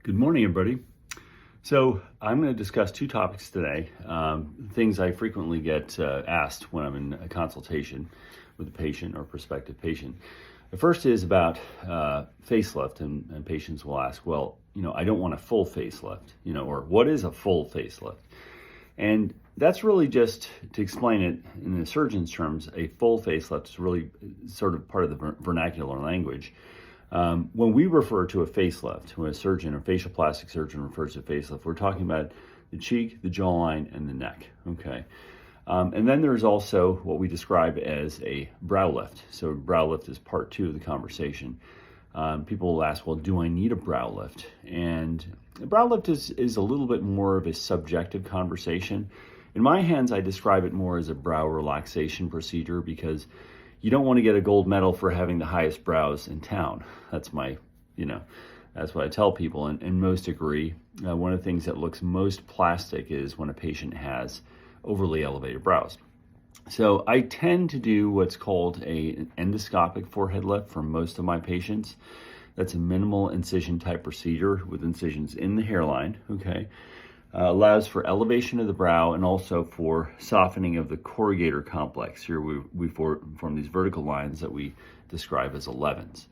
Good morning, everybody. So I'm going to discuss two topics today, things I frequently get asked when I'm in a consultation with a patient or prospective patient. The first is about facelift, and patients will ask, well, I don't want a full facelift, or what is a full facelift? And that's really just to explain it in the surgeon's terms. A full facelift is really sort of part of the vernacular language. When we refer to a facelift, when a surgeon or facial plastic surgeon refers to a facelift, we're talking about the cheek, the jawline, and the neck, okay? And then there's also what we describe as a brow lift. So brow lift is part two of the conversation. People will ask, well, do I need a brow lift? And a brow lift is a little bit more of a subjective conversation. In my hands, I describe it more as a brow relaxation procedure because you don't want to get a gold medal for having the highest brows in town. That's that's what I tell people, and most agree. One of the things that looks most plastic is when a patient has overly elevated brows. So I tend to do what's called an endoscopic forehead lift for most of my patients. That's a minimal incision type procedure with incisions in the hairline, okay? Allows for elevation of the brow and also for softening of the corrugator complex. Here we form these vertical lines that we describe as 11s.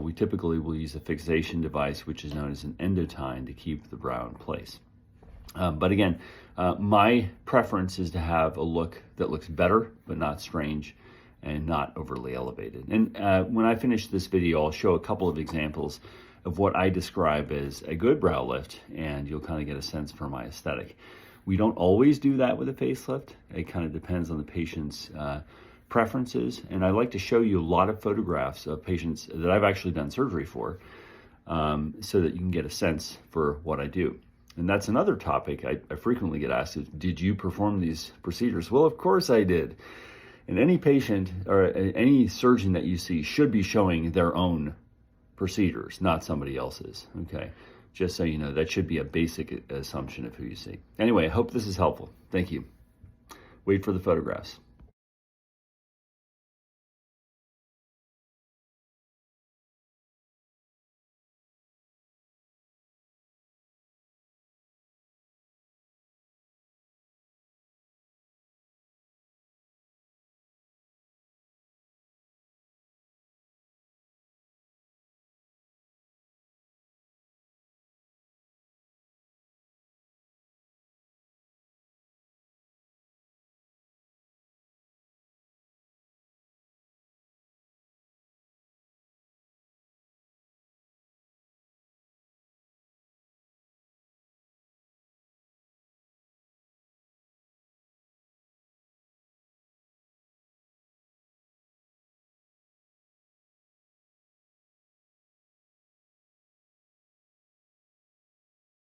We typically will use a fixation device, which is known as an endotine, to keep the brow in place. But again, my preference is to have a look that looks better, but not strange and not overly elevated. And when I finish this video, I'll show a couple of examples of what I describe as a good brow lift, and you'll kind of get a sense for my aesthetic. We don't always do that with a facelift. It kind of depends on the patient's preferences, and I like to show you a lot of photographs of patients that I've actually done surgery for, so that you can get a sense for what I do. And that's another topic I frequently get asked is, did you perform these procedures? Well, of course I did. And any patient or any surgeon that you see should be showing their own procedures, not somebody else's, okay? Just so you know, that should be a basic assumption of who you see. Anyway, I hope this is helpful. Thank you. Wait for the photographs.